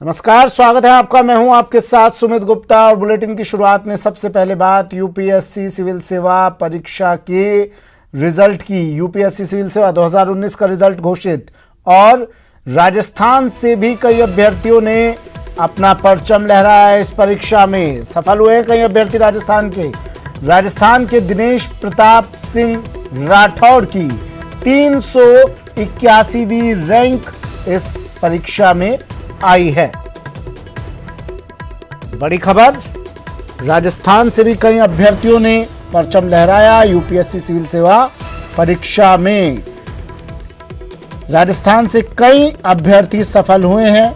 नमस्कार, स्वागत है आपका। मैं हूं आपके साथ सुमित गुप्ता और बुलेटिन की शुरुआत में सबसे पहले बात यूपीएससी सिविल सेवा परीक्षा के रिजल्ट की। यूपीएससी सिविल सेवा 2019 का रिजल्ट घोषित और राजस्थान से भी कई अभ्यर्थियों ने अपना परचम लहराया है। इस परीक्षा में सफल हुए हैं कई अभ्यर्थी राजस्थान के दिनेश प्रताप सिंह राठौड़ की 381वीं रैंक इस परीक्षा में आई है। बड़ी खबर, राजस्थान से भी कई अभ्यर्थियों ने परचम लहराया यूपीएससी सिविल सेवा परीक्षा में। राजस्थान से कई अभ्यर्थी सफल हुए हैं।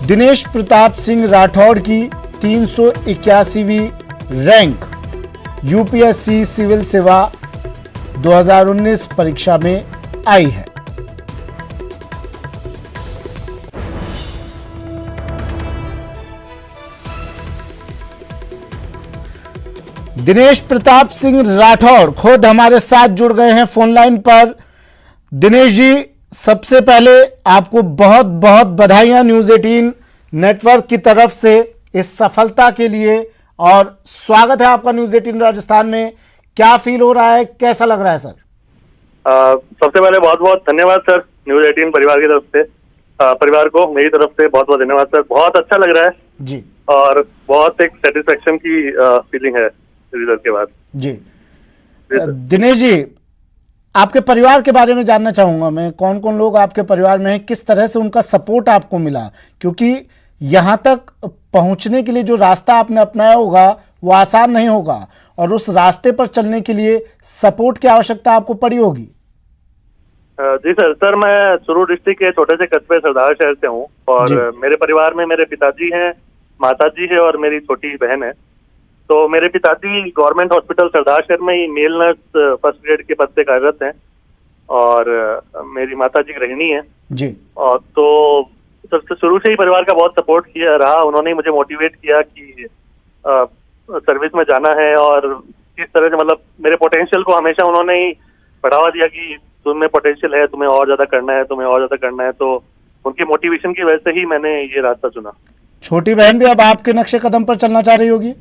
दिनेश प्रताप सिंह राठौड़ की 381वीं रैंक यूपीएससी सिविल सेवा 2019 परीक्षा में आई है। दिनेश प्रताप सिंह राठौड़ खुद हमारे साथ जुड़ गए हैं फोन लाइन पर। दिनेश जी, सबसे पहले आपको बहुत बहुत बधाइयां न्यूज 18 नेटवर्क की तरफ से इस सफलता के लिए, और स्वागत है आपका न्यूज 18 राजस्थान में। क्या फील हो रहा है, कैसा लग रहा है सर? सबसे पहले बहुत बहुत धन्यवाद सर, न्यूज 18 परिवार की तरफ से, परिवार को मेरी तरफ से बहुत बहुत धन्यवाद सर। बहुत अच्छा लग रहा है जी, और बहुत एक सेटिस्फेक्शन की फीलिंग है रिजल्ट के बाद जी। दिनेश जी, आपके परिवार के बारे में जानना चाहूंगा मैं। कौन कौन लोग आपके परिवार में हैं, किस तरह से उनका सपोर्ट आपको मिला? क्योंकि यहां तक पहुंचने के लिए जो रास्ता आपने अपनाया होगा वो आसान नहीं होगा, और उस रास्ते पर चलने के लिए सपोर्ट की आवश्यकता आपको पड़ी होगी। जी सर, मैं चूरू डिस्ट्रिक्ट के छोटे से कस्बे सरदार शहर से हूँ, और मेरे परिवार में मेरे पिताजी हैं, माताजी है और मेरी छोटी बहन है। तो मेरे पिताजी गवर्नमेंट हॉस्पिटल सरदार शहर में ही मेल नर्स फर्स्ट ग्रेड के पद पे कार्यरत हैं, और मेरी माताजी गृहिणी है जी। और तो शुरू से ही परिवार का बहुत सपोर्ट किया रहा। उन्होंने मुझे मोटिवेट किया कि सर्विस में जाना है, और किस तरह से मतलब मेरे पोटेंशियल को हमेशा उन्होंने ही बढ़ावा दिया कि तुम्हें पोटेंशियल है, तुम्हें और ज्यादा करना है, तुम्हें और ज्यादा करना है। तो उनकी मोटिवेशन की वजह से ही मैंने ये रास्ता चुना। छोटी बहन भी अब आपके नक्शे कदम पर चलना चाह रही होगी?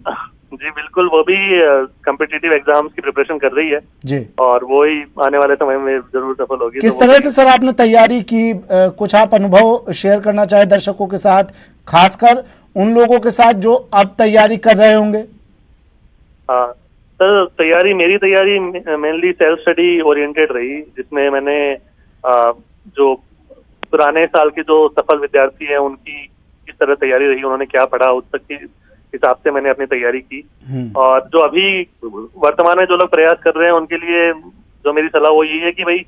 जी बिल्कुल, वो भी कॉम्पिटिटिव एग्जाम्स की प्रिपरेशन कर रही है जी, और वो ही आने वाले समय में जरूर सफल होगी। किस तरह से सर आपने तैयारी की? कुछ आप अनुभव शेयर करना चाहे दर्शकों के साथ, खासकर उन लोगों के साथ जो अब तैयारी कर रहे होंगे? हाँ सर, मेरी तैयारी मेनली सेल्फ स्टडी ओरिएंटेड रही, जिसमें मैंने जो पुराने साल के जो सफल विद्यार्थी हैं उनकी किस तरह तैयारी रही, उन्होंने क्या पढ़ा, उस तक की हिसाब से मैंने अपनी तैयारी की। और जो अभी वर्तमान में जो लोग प्रयास कर रहे हैं उनके लिए जो मेरी सलाह वो यही है कि भाई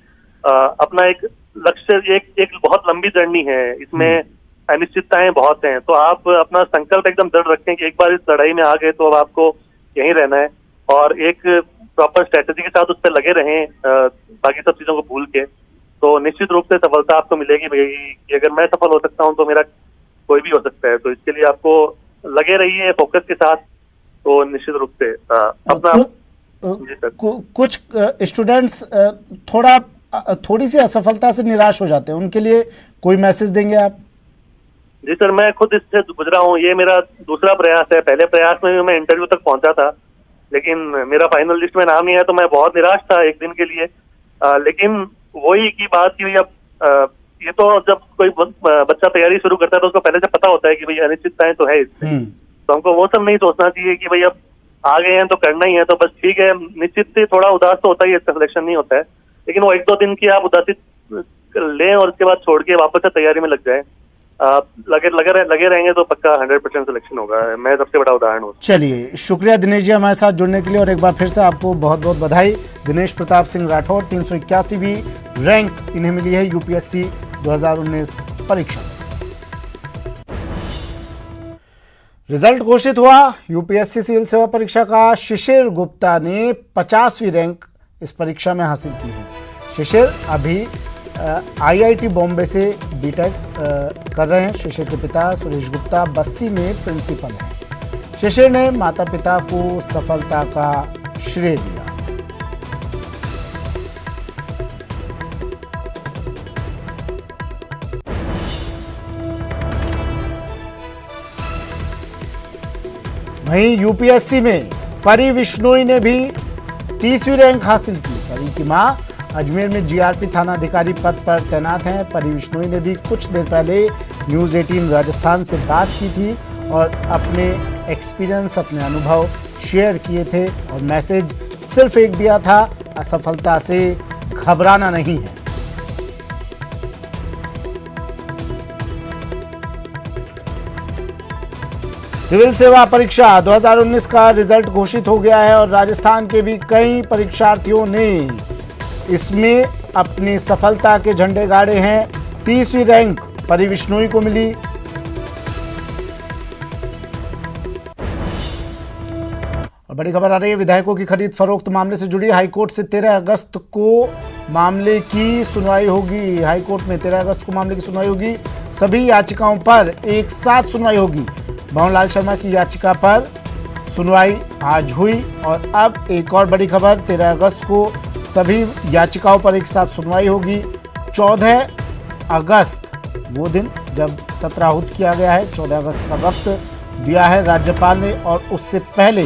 अपना एक लक्ष्य, एक बहुत लंबी जर्नी है, इसमें अनिश्चितताएं बहुत हैं। तो आप अपना संकल्प एकदम दृढ़ रखें कि एक बार इस लड़ाई में आ गए तो अब आपको यहीं रहना है, और एक प्रॉपर स्ट्रेटेजी के साथ उस पर लगे रहें, बाकी सब चीजों को भूल के, तो निश्चित रूप से सफलता आपको मिलेगी। भाई कि अगर मैं सफल हो सकता हूँ तो मेरा कोई भी हो सकता है। तो इसके लिए आपको लगे रहिए फोकस के साथ, तो निश्चित रूप से अपना कुछ स्टूडेंट्स थोड़ी सी असफलता से निराश हो जाते हैं, उनके लिए कोई मैसेज देंगे आप? जी सर, मैं खुद इससे गुजरा हूँ, ये मेरा दूसरा प्रयास है। पहले प्रयास में भी मैं इंटरव्यू तक पहुंचा था, लेकिन मेरा फाइनल लिस्ट में नाम नहीं आया, तो मैं बहुत निराश था एक दिन के लिए। लेकिन वही की बात की, अब ये तो जब कोई बच्चा तैयारी शुरू करता है तो उसको पहले से पता होता है कि भाई अनिश्चितताएं तो है इसमें, तो हमको वो सब नहीं सोचना चाहिए कि भाई अब आ गए हैं तो करना ही है, तो बस ठीक है। निश्चित से थोड़ा उदास तो होता ही है, सिलेक्शन नहीं होता है, लेकिन वो 1-2 दिन की आप उदासी लें और उसके बाद छोड़ के वापस से तैयारी में लग जाए। लगे रहेंगे तो पक्का 100% सिलेक्शन होगा। मैं सबसे बड़ा उदाहरण हूँ। चलिए, शुक्रिया दिनेश जी हमारे साथ जुड़ने के लिए, और एक बार फिर से आपको बहुत बहुत बधाई। दिनेश प्रताप सिंह राठौड़ 381वीं रैंक इन्हें मिली है यूपीएससी 2019 परीक्षा। रिजल्ट घोषित हुआ यूपीएससी सिविल सेवा परीक्षा का। शिशिर गुप्ता ने 50वीं रैंक इस परीक्षा में हासिल की है। शिशिर अभी आईआईटी बॉम्बे से बीटेक कर रहे हैं। शिशिर के पिता सुरेश गुप्ता बस्सी में प्रिंसिपल हैं। शिशिर ने माता पिता को सफलता का श्रेय दिया। वहीं यूपीएससी में परी विश्नोई ने भी 30वीं रैंक हासिल की। परी की मां अजमेर में जीआरपी थाना अधिकारी पद पर तैनात हैं। परी विश्नोई ने भी कुछ देर पहले न्यूज़ 18 राजस्थान से बात की थी और अपने एक्सपीरियंस, अपने अनुभव शेयर किए थे और मैसेज सिर्फ एक दिया था, असफलता से घबराना नहीं है। सिविल सेवा परीक्षा 2019 का रिजल्ट घोषित हो गया है और राजस्थान के भी कई परीक्षार्थियों ने इसमें अपनी सफलता के झंडे गाड़े हैं। 30वीं रैंक परी विश्नोई को मिली। और बड़ी खबर आ रही है विधायकों की खरीद फरोख्त मामले से जुड़ी। हाईकोर्ट से 13 अगस्त को मामले की सुनवाई होगी। हाईकोर्ट में 13 अगस्त को मामले की सुनवाई होगी। सभी याचिकाओं पर एक साथ सुनवाई होगी। भंवरलाल शर्मा की याचिका पर सुनवाई आज हुई और अब एक और बड़ी खबर, 13 अगस्त को सभी याचिकाओं पर एक साथ सुनवाई होगी। 14 अगस्त वो दिन जब सत्र आहूत किया गया है, 14 अगस्त का वक्त दिया है राज्यपाल ने और उससे पहले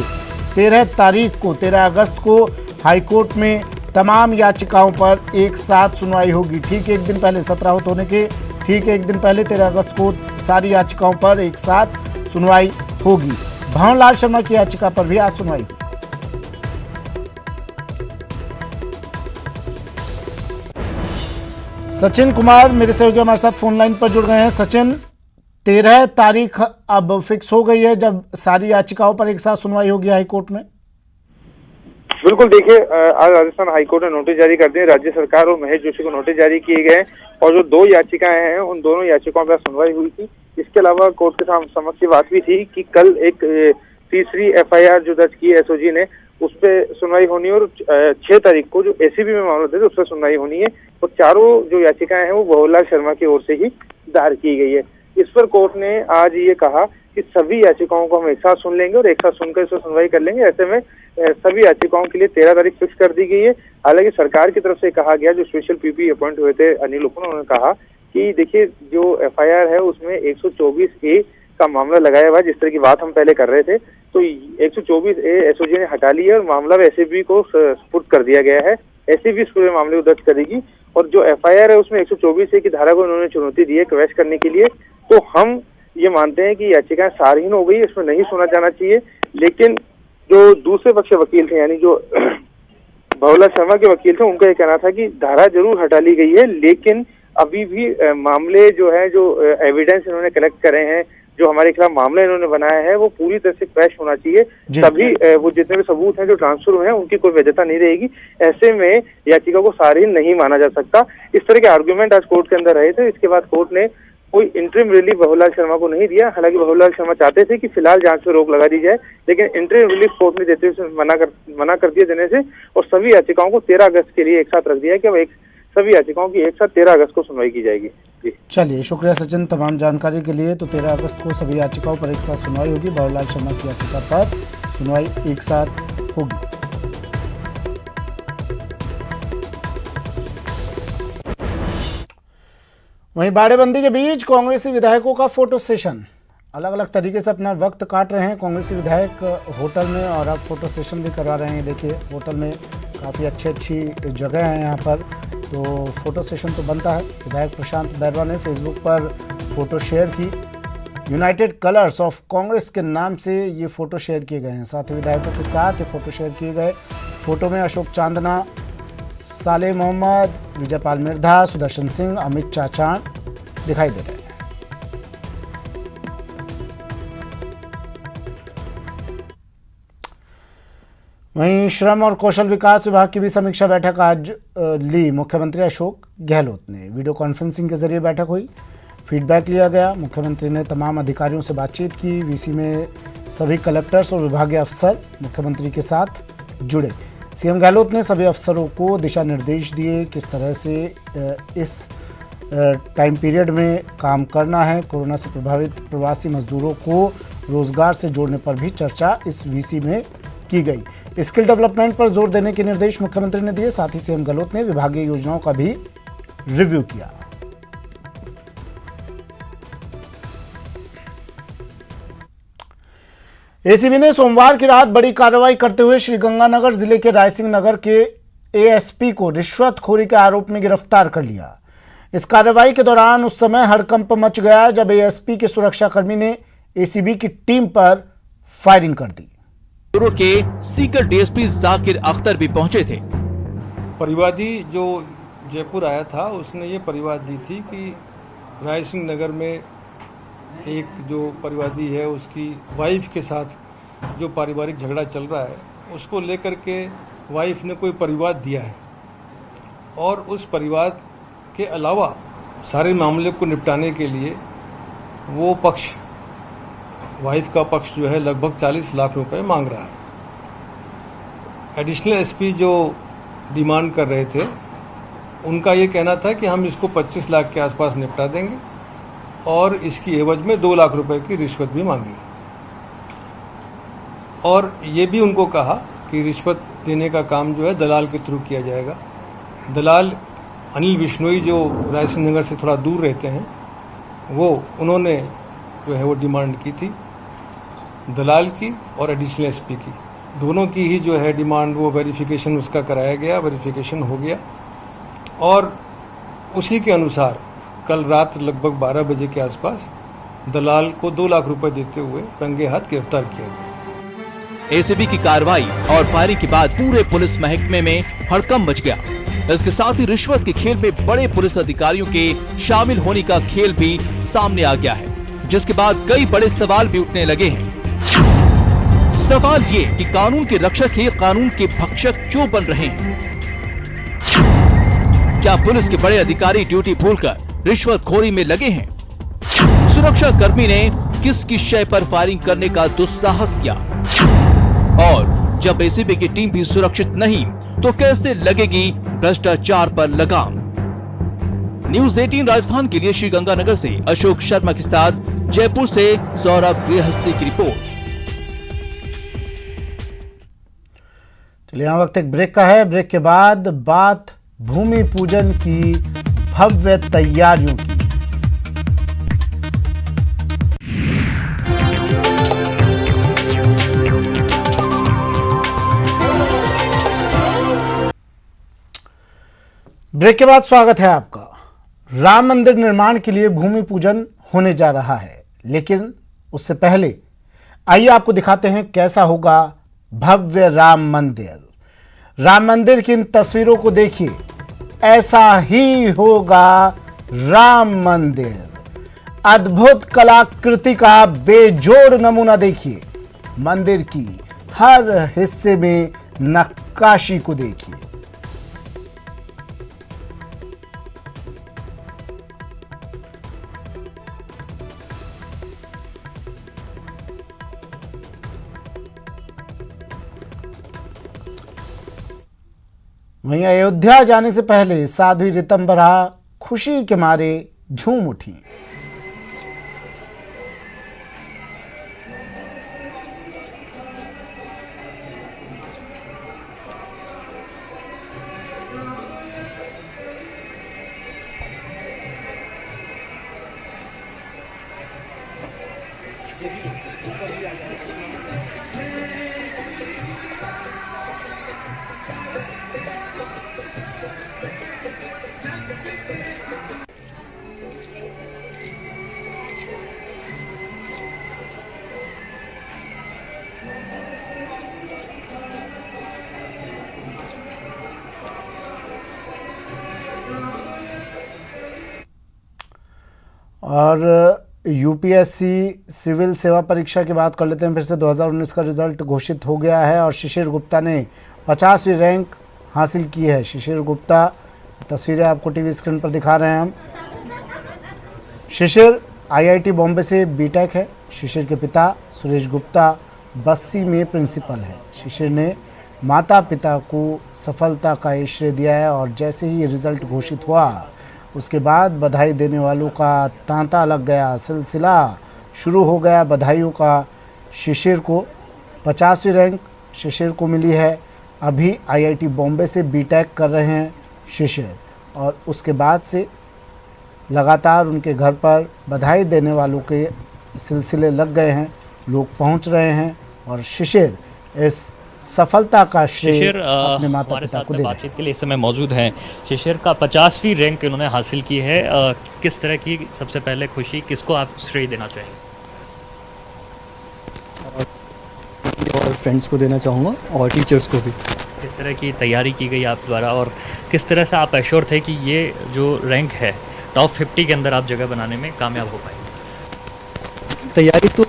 13 तारीख को 13 अगस्त को हाईकोर्ट में तमाम याचिकाओं पर एक साथ सुनवाई होगी। ठीक एक दिन पहले, सत्र आहूत होने के ठीक एक दिन पहले 13 अगस्त को सारी याचिकाओं पर एक साथ सुनवाई होगी। भंवरलाल शर्मा की याचिका पर भी आज सुनवाई होगी। सचिन कुमार मेरे सहयोगी हमारे साथ फोन लाइन पर जुड़ गए हैं। सचिन, 13 तारीख अब फिक्स हो गई है जब सारी याचिकाओं पर एक साथ सुनवाई होगी हाईकोर्ट में। बिल्कुल, देखिए आज राजस्थान हाईकोर्ट ने नोटिस जारी कर दिए। राज्य सरकार और महेश जोशी को नोटिस जारी किए गए और जो 2 याचिकाएं हैं उन दोनों याचिकाओं पर सुनवाई हुई थी। इसके अलावा कोर्ट के समक्ष ये बात भी थी कि कल एक तीसरी एफआईआर जो दर्ज की एसओजी ने, उस पर सुनवाई होनी है और 6 तारीख को जो एसीबी में मामला थे उस पर सुनवाई होनी है। और चारों जो याचिकाएं हैं वो भंवरलाल शर्मा की ओर से ही दायर की गई है। इस पर कोर्ट ने आज ये कहा कि सभी याचिकाओं को हम एक साथ सुन लेंगे और एक साथ सुनकर इस पर सुनवाई कर लेंगे। ऐसे में सभी याचिकाओं के लिए 13 तारीख फिक्स कर दी गई है। हालांकि सरकार की तरफ से कहा गया, जो स्पेशल पीपी अपॉइंट हुए थे अनिल उपन, उन्होंने कहा कि देखिए जो एफआईआर है उसमें 124A का मामला लगाया हुआ है, जिस तरह की बात हम पहले कर रहे थे। तो 124A एसओजी ने हटा ली है और मामला एसीबी को सुपुर्द कर दिया गया है। एसीबी इस पूरे मामले को दर्ज करेगी और जो एफआईआर है उसमें 124A की धारा को उन्होंने चुनौती दी है क्रैश करने के लिए। तो हम ये मानते हैं कि याचिकाएं सारहीन हो गई, इसमें नहीं सुना जाना चाहिए। लेकिन जो दूसरे पक्ष के वकील थे, यानी जो भंवरलाल शर्मा के वकील थे, उनका ये कहना था कि धारा जरूर हटा ली गई है, लेकिन अभी भी मामले जो है, जो एविडेंस इन्होंने कलेक्ट करे हैं, जो हमारे खिलाफ मामला इन्होंने बनाया है, वो पूरी तरह से क्रैश होना चाहिए। तभी वो जितने भी सबूत हैं जो ट्रांसफर हुए हैं उनकी कोई वैधता नहीं रहेगी। ऐसे में याचिका को सारहीन नहीं माना जा सकता। इस तरह के आर्गुमेंट आज कोर्ट के अंदर रहे थे। इसके बाद कोर्ट ने कोई इंटरिम रिलीफ भंवरलाल शर्मा को नहीं दिया। हालांकि भंवरलाल शर्मा चाहते थे कि फिलहाल जांच पर रोक लगा दी जाए, लेकिन इंटरिम रिलीफ कोर्ट ने देते हुए मना कर दिया देने से और सभी याचिकाओं को 13 अगस्त के लिए एक साथ रख दिया है कि अब सभी याचिकाओं की एक साथ 13 अगस्त को सुनवाई की जाएगी। चलिए, शुक्रिया सचिन तमाम जानकारी के लिए। तो 13 अगस्त को सभी याचिकाओं पर एक साथ सुनवाई होगी। भंवरलाल शर्मा की याचिका पर सुनवाई एक साथ होगी। वहीं बाड़ेबंदी के बीच कांग्रेसी विधायकों का फोटो सेशन, अलग अलग तरीके से अपना वक्त काट रहे हैं कांग्रेसी विधायक होटल में और अब फोटो सेशन भी करवा रहे हैं। देखिए, होटल में काफ़ी अच्छी जगह है यहाँ पर, तो फोटो सेशन तो बनता है। विधायक प्रशांत बैरवा ने फेसबुक पर फोटो शेयर की। यूनाइटेड कलर्स ऑफ कांग्रेस के नाम से ये फोटो शेयर किए गए हैं। साथ ही विधायकों के साथ ये फोटो शेयर किए गए। फोटो में अशोक चांदना, साले मोहम्मद, विजयपाल मिर्धा, सुदर्शन सिंह, अमित चाचाण दिखाई दे रहे हैं। वहीं श्रम और कौशल विकास विभाग की भी समीक्षा बैठक आज ली मुख्यमंत्री अशोक गहलोत ने। वीडियो कॉन्फ्रेंसिंग के जरिए बैठक हुई, फीडबैक लिया गया। मुख्यमंत्री ने तमाम अधिकारियों से बातचीत की। वीसी में सभी कलेक्टर्स और विभागीय अफसर मुख्यमंत्री के साथ जुड़े। सीएम गहलोत ने सभी अफसरों को दिशा निर्देश दिए, किस तरह से इस टाइम पीरियड में काम करना है। कोरोना से प्रभावित प्रवासी मजदूरों को रोजगार से जोड़ने पर भी चर्चा इस वीसी में की गई। स्किल डेवलपमेंट पर जोर देने के निर्देश मुख्यमंत्री ने दिए। साथ ही सीएम गहलोत ने विभागीय योजनाओं का भी रिव्यू किया। एसीबी ने सोमवार की रात बड़ी कार्रवाई करते हुए श्रीगंगानगर जिले के रायसिंह नगर के एएसपी को रिश्वतखोरी के आरोप में गिरफ्तार कर लिया। इस कार्रवाई के दौरान उस समय हड़कंप मच गया जब एएसपी के सुरक्षाकर्मी ने एसीबी की टीम पर फायरिंग कर दी। के सीकर डीएसपी जाकिर अख्तर भी पहुंचे थे। परिवादी जो जयपुर आया था उसने ये परिवाद दी थी कि रायसिंह नगर में एक जो परिवादी है उसकी वाइफ के साथ जो पारिवारिक झगड़ा चल रहा है उसको लेकर के वाइफ ने कोई परिवाद दिया है और उस परिवाद के अलावा सारे मामले को निपटाने के लिए वो पक्ष वाइफ का पक्ष जो है लगभग 40 लाख रुपए मांग रहा है। एडिशनल एसपी जो डिमांड कर रहे थे उनका ये कहना था कि हम इसको 25 लाख के आसपास निपटा देंगे और इसकी एवज में 2 लाख रुपए की रिश्वत भी मांगी और ये भी उनको कहा कि रिश्वत देने का काम जो है दलाल के थ्रू किया जाएगा। दलाल अनिल बिश्नोई जो रायसिंह नगर से थोड़ा दूर रहते हैं उन्होंने जो है वो डिमांड की थी दलाल की और एडिशनल एसपी की, दोनों की ही जो है डिमांड वो वेरिफिकेशन उसका कराया गया, वेरिफिकेशन हो गया और उसी के अनुसार कल रात लगभग 12 बजे के आसपास दलाल को 2 लाख रुपए देते हुए रंगे हाथ गिरफ्तार किया गया। एसीबी की कार्रवाई और फायरिंग के बाद पूरे पुलिस महकमे में हड़कंप मच गया। इसके साथ ही रिश्वत के खेल में बड़े पुलिस अधिकारियों के शामिल होने का खेल भी सामने आ गया है, जिसके बाद कई बड़े सवाल भी उठने लगे हैं। सवाल ये कि कानून के रक्षक ही कानून के भक्षक क्यों बन रहे हैं? क्या पुलिस के बड़े अधिकारी ड्यूटी भूलकर रिश्वतखोरी में लगे हैं? सुरक्षा कर्मी ने किसकी शय पर फायरिंग करने का दुस्साहस किया? और जब एसीबी की टीम भी सुरक्षित नहीं तो कैसे लगेगी भ्रष्टाचार पर लगाम? न्यूज़ 18 राजस्थान के लिए श्रीगंगानगर से अशोक शर्मा के साथ जयपुर से सौरभ गृहस्थी की रिपोर्ट। चलिए यहाँ वक्त एक ब्रेक का है। ब्रेक के बाद बात भूमि पूजन की भव्य तैयारियों की। ब्रेक के बाद स्वागत है आपका। राम मंदिर निर्माण के लिए भूमि पूजन होने जा रहा है, लेकिन उससे पहले आइए आपको दिखाते हैं कैसा होगा भव्य राम मंदिर। राम मंदिर की इन तस्वीरों को देखिए, ऐसा ही होगा राम मंदिर। अद्भुत कलाकृति का बेजोड़ नमूना देखिए। मंदिर की हर हिस्से में नक्काशी को देखिए। वहीं अयोध्या जाने से पहले साध्वी ऋतंबरा खुशी के मारे झूम उठी। और यूपीएससी सिविल सेवा परीक्षा की बात कर लेते हैं। फिर से 2019 का रिजल्ट घोषित हो गया है और शिशिर गुप्ता ने 50वीं रैंक हासिल की है। शिशिर गुप्ता, तस्वीरें आपको टीवी स्क्रीन पर दिखा रहे हैं हम। शिशिर आईआईटी बॉम्बे से बीटेक है। शिशिर के पिता सुरेश गुप्ता बस्सी में प्रिंसिपल है। शिशिर ने माता पिता को सफलता का श्रेय दिया है और जैसे ही रिजल्ट घोषित हुआ उसके बाद बधाई देने वालों का तांता लग गया, सिलसिला शुरू हो गया बधाइयों का। शिशिर को 50वीं रैंक शिशिर को मिली है। अभी आईआईटी बॉम्बे से बीटेक कर रहे हैं शिशिर और उसके बाद से लगातार उनके घर पर बधाई देने वालों के सिलसिले लग गए हैं। लोग पहुंच रहे हैं और शिशिर इस सफलता का श्रेय शिशिर अपने माता हमारे पिता साथ को में दे रहे हैं। बातचीत के लिए इस समय मौजूद हैं। शिशिर का 50वीं रैंक इन्होंने हासिल की है। किस तरह की सबसे पहले खुशी, किसको आप श्रेय देना चाहेंगे? और फ्रेंड्स को देना चाहूँगा और टीचर्स को भी। किस तरह की तैयारी की गई आप द्वारा और किस तरह से आप एश्योर थे कि ये जो रैंक है टॉप 50 के अंदर आप जगह बनाने में कामयाब हो पाएंगे? तैयारी तो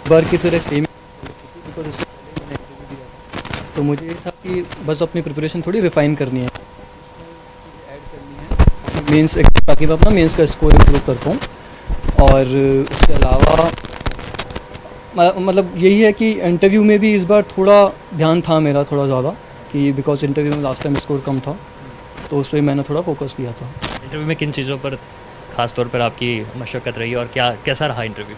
बार की तरह सेम, बिकॉज इससे पहले मैंने इंटरव्यू दिया था तो मुझे ये था कि बस अपनी प्रिपरेशन थोड़ी रिफाइन करनी है, ऐड करनी है मेंस, ताकि मैं अपना मेंस का स्कोर इम्प्रूव कर पाऊँ। और उसके अलावा मतलब यही है कि इंटरव्यू में भी इस बार थोड़ा ध्यान था मेरा थोड़ा ज़्यादा, कि बिकॉज इंटरव्यू में लास्ट टाइम स्कोर कम था तो उस पर मैंने थोड़ा फोकस किया था। इंटरव्यू में किन चीज़ों पर खास तौर पर आपकी मशक्क़त रही और कैसा रहा इंटरव्यू?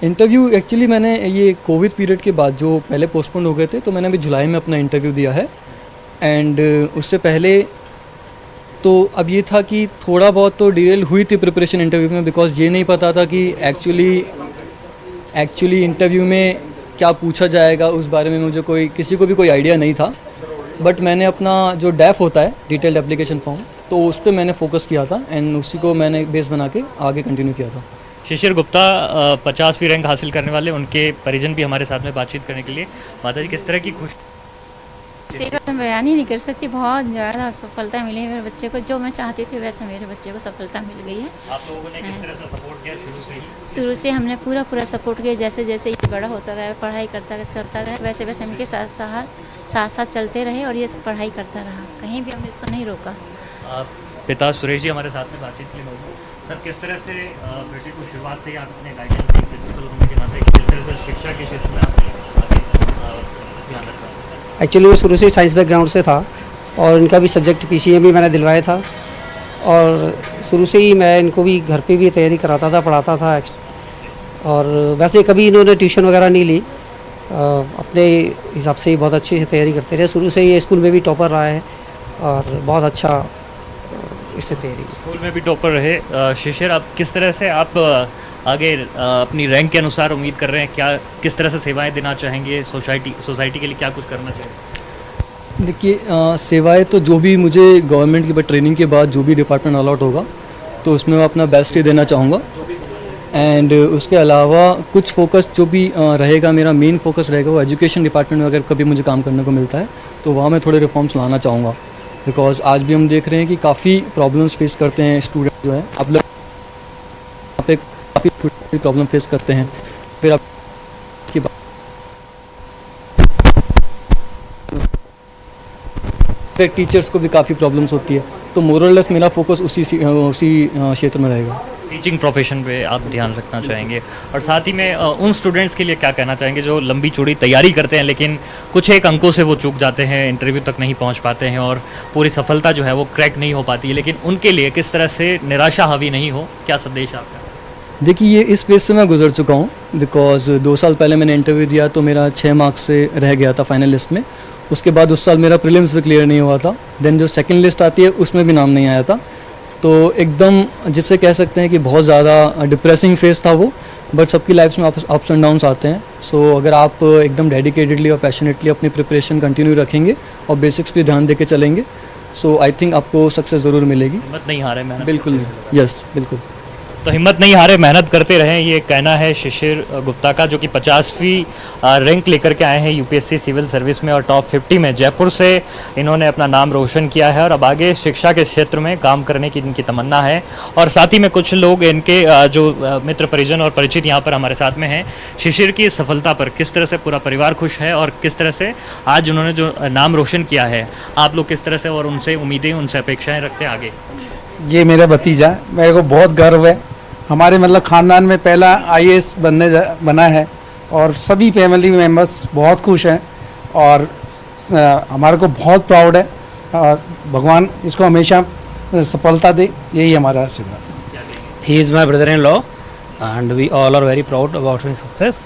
इंटरव्यू एक्चुअली मैंने ये कोविड पीरियड के बाद जो पहले पोस्टपोन हो गए थे तो मैंने अभी जुलाई में अपना इंटरव्यू दिया है। एंड उससे पहले तो अब ये था कि थोड़ा बहुत तो डिटेल हुई थी प्रिपरेशन इंटरव्यू में, बिकॉज ये नहीं पता था कि एक्चुअली इंटरव्यू में क्या पूछा जाएगा उस बारे में मुझे किसी को भी कोई आइडिया नहीं था। बट मैंने अपना जो डैफ होता है डिटेल्ड एप्लीकेशन फॉर्म, तो उस पर मैंने फोकस किया था एंड उसी को मैंने बेस बना के आगे कंटिन्यू किया था। शिशिर गुप्ता 50वीं रैंक हासिल करने वाले, उनके परिजन भी हमारे साथ में बातचीत करने के लिए। माता जी, किस तरह की खुश? किसी का तो बयान ही नहीं कर सकती, बहुत ज़्यादा सफलता मिली है मेरे बच्चे को। जो मैं चाहती थी वैसा मेरे बच्चे को सफलता मिल गई है। आप लोगों ने किस तरह से सपोर्ट किया शुरू से ही? शुरू से हमने पूरा सपोर्ट किया। जैसे जैसे ये बड़ा होता गया, पढ़ाई करता गया, चलता गया, वैसे वैसे इनके साथ चलते रहे और ये पढ़ाई करता रहा। कहीं भी हमने इसको नहीं रोका। पिता सुरेश जी हमारे साथ में बातचीत के लिए मौजूद। सर, किस तरह से बेटे को शुरुआत से ही आपने गाइडेंस दी, प्रिंसिपल होने के नाते किस तरह से शिक्षा के क्षेत्र में आपने ध्यान रखा? एक्चुअली वो शुरू से साइंस बैकग्राउंड से था और इनका भी सब्जेक्ट पीसीएम भी मैंने दिलवाया था और शुरू से ही मैं इनको भी घर पे भी तैयारी कराता था, पढ़ाता था। और वैसे कभी इन्होंने ट्यूशन वगैरह नहीं ली, अपने हिसाब से ही बहुत अच्छे से तैयारी करते रहे। शुरू से ही स्कूल में भी टॉपर रहा है और बहुत अच्छा इससे तैयारी। स्कूल में भी टॉपर रहे। शिशिर, आप किस तरह से आप आगे अपनी रैंक के अनुसार उम्मीद कर रहे हैं? किस तरह से सेवाएं देना चाहेंगे? सोसाइटी के लिए क्या कुछ करना चाहेंगे? देखिए, सेवाएं तो जो भी मुझे गवर्नमेंट की ट्रेनिंग के बाद जो भी डिपार्टमेंट अलॉट होगा तो उसमें मैं अपना बेस्ट ही देना चाहूँगा। एंड उसके अलावा कुछ फोकस जो भी रहेगा, मेरा मेन फोकस रहेगा वो एजुकेशन डिपार्टमेंट में। अगर कभी मुझे काम करने को मिलता है तो वहाँ मैं थोड़े रिफॉर्म्स लाना चाहूँगा, बिकॉज आज भी हम देख रहे हैं कि काफ़ी प्रॉब्लम्स फेस करते हैं स्टूडेंट जो हैं। आप लोग यहाँ पे काफ़ी प्रॉब्लम फेस करते हैं। फिर आप की फिर टीचर्स को भी काफ़ी प्रॉब्लम्स होती है, तो मोरलेस मेरा फोकस उसी क्षेत्र में रहेगा। टीचिंग प्रोफेशन पे आप ध्यान रखना चाहेंगे और साथ ही में उन स्टूडेंट्स के लिए क्या कहना चाहेंगे जो लंबी चौड़ी तैयारी करते हैं लेकिन कुछ एक अंकों से वो चूक जाते हैं, इंटरव्यू तक नहीं पहुंच पाते हैं और पूरी सफलता जो है वो क्रैक नहीं हो पाती है, लेकिन उनके लिए किस तरह से निराशा हावी नहीं हो, क्या संदेश आपका? देखिए, ये इस फेज से मैं गुजर चुका हूँ, बिकॉज 2 साल पहले मैंने इंटरव्यू दिया तो मेरा 6 मार्क्स से रह गया था फाइनल लिस्ट में। उसके बाद उस साल मेरा प्रीलिम्स भी क्लियर नहीं हुआ था। देन जो सेकंड लिस्ट आती है उसमें भी नाम नहीं आया था। तो एकदम जिससे कह सकते हैं कि बहुत ज़्यादा डिप्रेसिंग फेज था वो। बट सबकी लाइफ में अप्स एंड डाउन्स आते हैं। सो अगर आप एकदम डेडिकेटेडली और पैशनेटली अपनी प्रिपरेशन कंटिन्यू रखेंगे और बेसिक्स पे ध्यान देके चलेंगे, सो आई थिंक आपको सक्सेस ज़रूर मिलेगी। हिम्मत नहीं हारे, मेहनत। बिल्कुल नहीं, यस बिल्कुल। तो हिम्मत नहीं हारे, मेहनत करते रहें, ये कहना है शिशिर गुप्ता का, जो कि 50वीं रैंक लेकर के आए हैं यूपीएससी सिविल सर्विस में और टॉप 50 में। जयपुर से इन्होंने अपना नाम रोशन किया है और अब आगे शिक्षा के क्षेत्र में काम करने की इनकी तमन्ना है। और साथ ही में कुछ लोग इनके जो मित्र परिजन और परिचित यहाँ पर हमारे साथ में हैं। शिशिर की सफलता पर किस तरह से पूरा परिवार खुश है और किस तरह से आज उन्होंने जो नाम रोशन किया है, आप लोग किस तरह से और उनसे उम्मीदें, उनसे अपेक्षाएँ रखते हैं आगे? ये मेरा भतीजा, मेरे को बहुत गर्व है। हमारे मतलब ख़ानदान में पहला आईएएस बना है और सभी फैमिली मेम्बर्स बहुत खुश हैं और हमारे को बहुत प्राउड है। और भगवान इसको हमेशा सफलता दे, यही हमारा आशीर्वाद। He is my brother in law and we all are very proud about his success.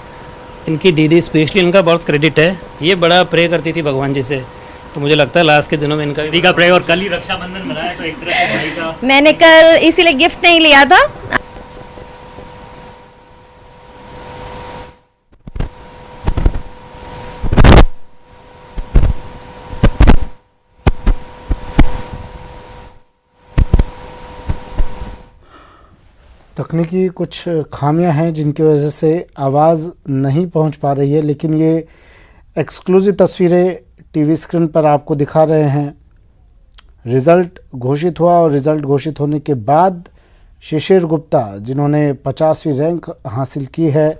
इनकी दीदी स्पेशली इनका बहुत क्रेडिट है। ये बड़ा प्रे करती थी भगवान जी से, तो मुझे लगता है लास्ट के दिनों में इनका दीदी का प्रे। और कल ही रक्षाबंधन मनाया, तो एक तरह से भाई का मैंने कल इसीलिए गिफ्ट नहीं लिया था। तकनीकी कुछ खामियां हैं जिनकी वजह से आवाज़ नहीं पहुंच पा रही है, लेकिन ये एक्सक्लूसिव तस्वीरें टीवी स्क्रीन पर आपको दिखा रहे हैं। रिज़ल्ट घोषित हुआ और रिज़ल्ट घोषित होने के बाद शिशिर गुप्ता, जिन्होंने 50वीं रैंक हासिल की है,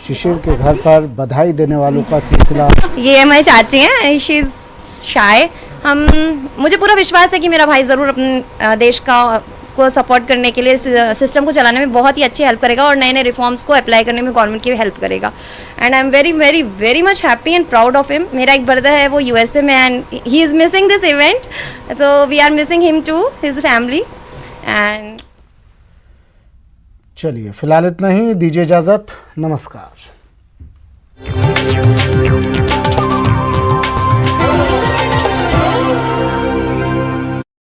शिशिर के घर पर बधाई देने वालों का सिलसिला। ये हमारी चाची हैं, शी इज़ शाय। मुझे पूरा विश्वास है कि मेरा भाई ज़रूर अपने देश को सपोर्ट करने के लिए, सिस्टम को चलाने में बहुत ही अच्छी हेल्प करेगा और नए नए रिफॉर्म्स को अप्लाई करने में गवर्नमेंट की हेल्प करेगा। And I am very very very much happy and proud of him. मेरा एक ब्रदर है, वो यूएसए में, and he is missing this event, तो we are missing him too, his family. And चलिए फिलहाल इतना ही, दीजिए इजाज़त, नमस्कार।